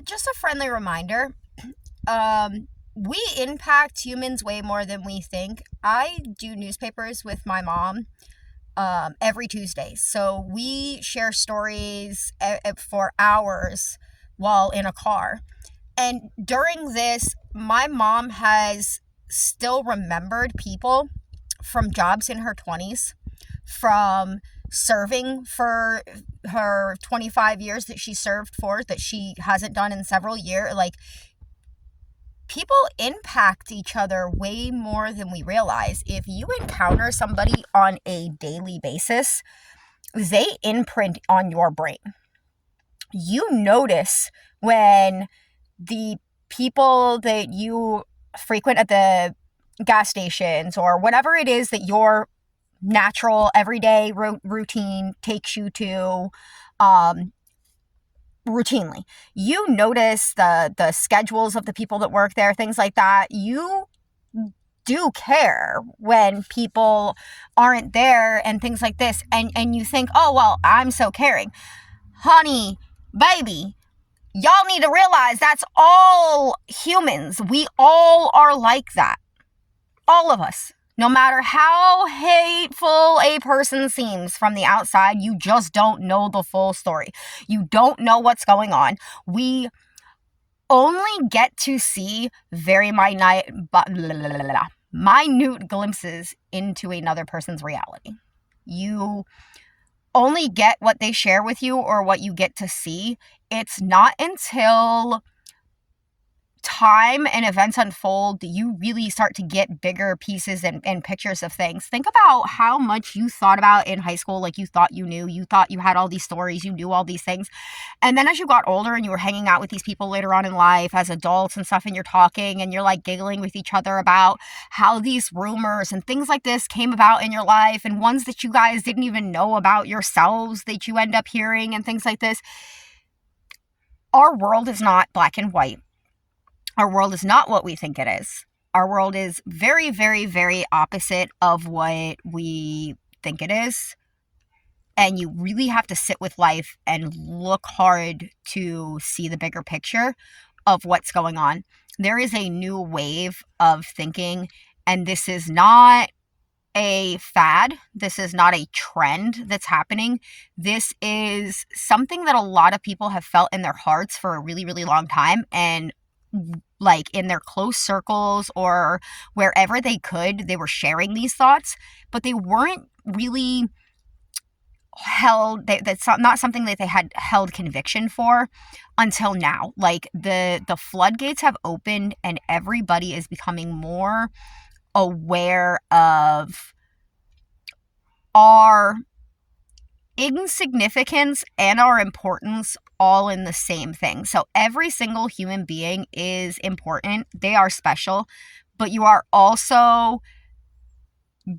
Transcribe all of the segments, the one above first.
Just a friendly reminder. We impact humans way more than we think. I do newspapers with my mom every Tuesday. So we share stories for hours while in a car. And during this, my mom has still remembered people from jobs in her 20s, from serving for her 25 years that she served for, that she hasn't done in several years. Like, people impact each other way more than we realize. If you encounter somebody on a daily basis, they imprint on your brain. You notice when the people that you frequent at the gas stations or whatever it is that your natural everyday routine takes you to, um, routinely. You notice the schedules of the people that work there, things like that. You do care when people aren't there and things like this, and you think, oh well, I'm so caring. Honey, baby, y'all need to realize that's all humans. We all are like that. All of us. No matter how hateful a person seems from the outside, you just don't know the full story. You don't know what's going on. We only get to see very minute glimpses into another person's reality. You only get what they share with you or what you get to see. It's not until time and events unfold, you really start to get bigger pieces and pictures of things. Think about how much you thought about in high school, like you thought you thought you had all these stories, you knew all these things. And then as you got older and you were hanging out with these people later on in life as adults and stuff, and you're talking and you're like giggling with each other about how these rumors and things like this came about in your life, and ones that you guys didn't even know about yourselves that you end up hearing and things like this. Our world is not black and white. Our world is not what we think it is. Our world is very, very, very opposite of what we think it is. And you really have to sit with life and look hard to see the bigger picture of what's going on. There is a new wave of thinking, and this is not a fad. This is not a trend that's happening. This is something that a lot of people have felt in their hearts for a really, really long time. And like in their close circles or wherever they could, they were sharing these thoughts, but they weren't really held, that's not something that they had held conviction for until now. Like the floodgates have opened and everybody is becoming more aware of our insignificance and our importance all in the same thing. So every single human being is important. They are special, but you are also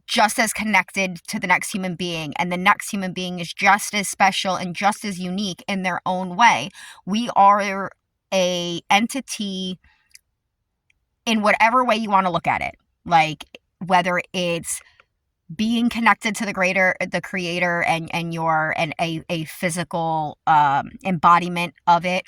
just as connected to the next human being, and the next human being is just as special and just as unique in their own way. We are a entity in whatever way you want to look at it. Like whether it's being connected to the creator and you're a physical embodiment of it,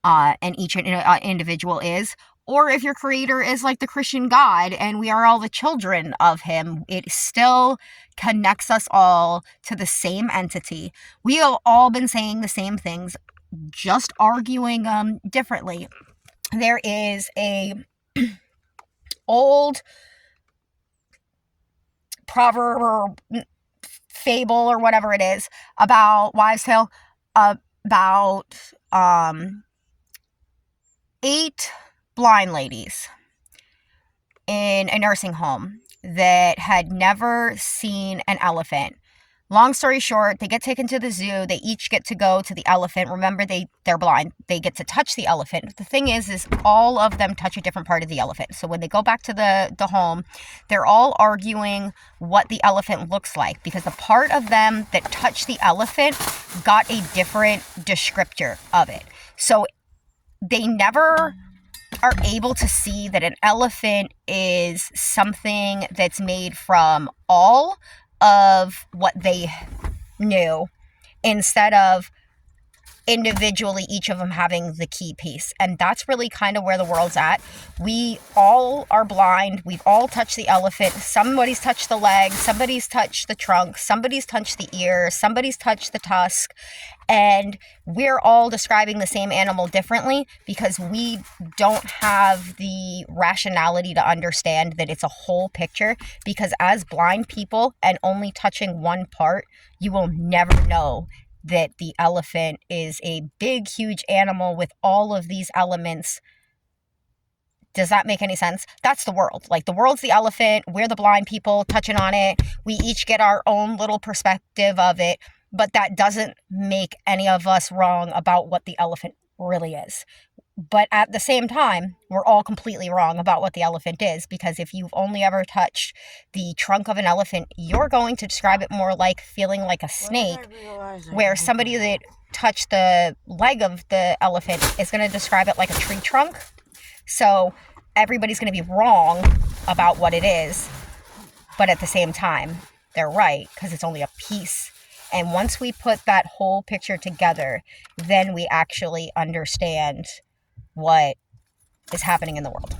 and each individual is, or if your creator is like the Christian God and we are all the children of him, it still connects us all to the same entity. We have all been saying the same things, just arguing differently. There is a old proverb or fable or whatever it is about wives' tale about 8 blind ladies in a nursing home that had never seen an elephant. Long story short, they get taken to the zoo. They each get to go to the elephant. Remember, they're blind. They get to touch the elephant. The thing is all of them touch a different part of the elephant. So when they go back to the home, they're all arguing what the elephant looks like, because the part of them that touched the elephant got a different descriptor of it. So they never are able to see that an elephant is something that's made from all of what they knew, instead of individually, each of them having the key piece. And that's really kind of where the world's at. We all are blind. We've all touched the elephant. Somebody's touched the leg. Somebody's touched the trunk. Somebody's touched the ear. Somebody's touched the tusk. And we're all describing the same animal differently because we don't have the rationality to understand that it's a whole picture. Because as blind people and only touching one part, you will never know that the elephant is a big, huge animal with all of these elements. Does that make any sense? That's the world. Like, the world's the elephant. We're the blind people touching on it. We each get our own little perspective of it, but that doesn't make any of us wrong about what the elephant really is. But at the same time, we're all completely wrong about what the elephant is, because if you've only ever touched the trunk of an elephant, you're going to describe it more like feeling like a snake, where somebody that touched the leg of the elephant is going to describe it like a tree trunk. So everybody's going to be wrong about what it is, but at the same time, they're right, because it's only a piece. And once we put that whole picture together, then we actually understand what is happening in the world.